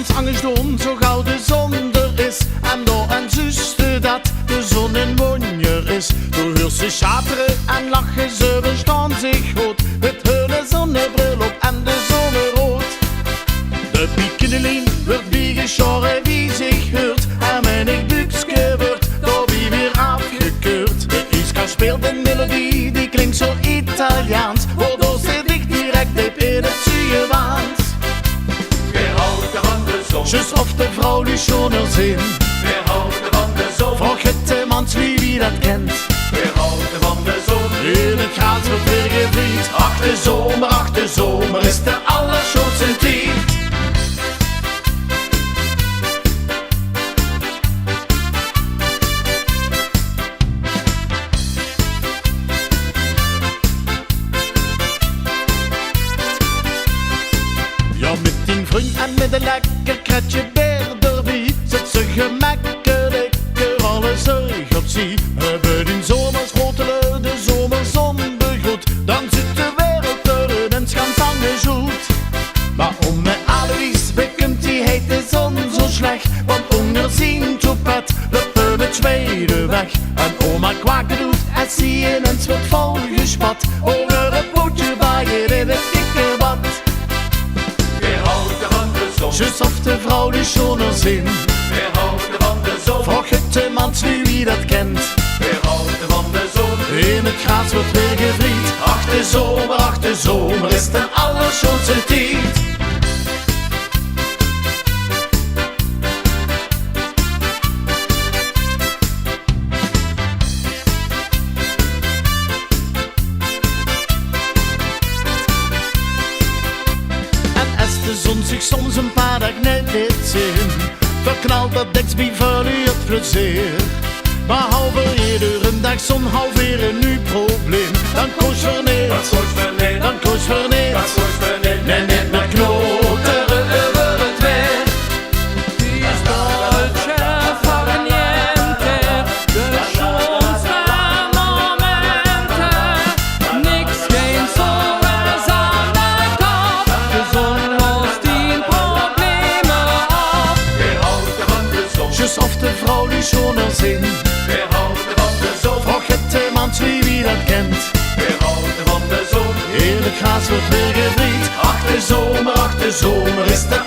kans angstdoen, zo gauw de zon er is. En door en zuster dat de zon in monjer is. Door hoort ze schateren en lachen, ze verstaan zich goed. Het hele zonnebril op en de zonnerood. De piekenelien wordt bijgeschoren wie zich hoort. En menig bukske wordt door wie weer afgekeurd. De Iska speelt een melodie, die klinkt zo Italiaans. Waardoor ze dicht direct diep in het zuur waant. Weer houden van de zon. Just of de vrouw nu schoner zin. Weer houden van de zon. Vraag het de mans wie dat kent. Weer houden van de zon. In het gras wordt weer gevriend. Ach de zomer is de allerschoonste tijd. Ja, met tien vriend en met een lekker kratje bier erbij. Zet ze gemakkelijker alle zorg op zee. Hebben in zomers rotelen, de zomerzon begroet. Dan zit de wereld er en schans aangezoet. Maar om met Alois bekent die hete zon zo slecht. Want onder zien toepet lopen het Zweden weg. En oma kwaken doet en zie je eens wordt volgespat. Over het pootje baaien in het kikkerbad. Weer houden van de zon. Just of de vrouw die schoner zin. Weer houden van de zon. Vraag het de mans nu wie dat kent. Weer houden van de zon. In het gras wordt weer gevriend. Ach de zomer is de allerschoonste tijd. En als de zon zich soms een paar dagen net liet zien, dan knalt dat dekspie van u het plezier. Maar hou weer iedere dag zon, hou weer een nieuw probleem. Dan koos we niet, Wat kost me niet? dan koos we niet. Wat kost me niet? Nee, net met knoteren over het weer. Die is dolce far niente, de schoonste momenten. Niks, geen zorgen aan de kop, de zon lost die problemen op. Weer houden van de zon. Just of de vrouw die schoner zin. Weer houden van de zon. Vraag het de mans wie dat kent. Weer houden van de zon. In het gras wordt weer gevriend. Ach de zomer is de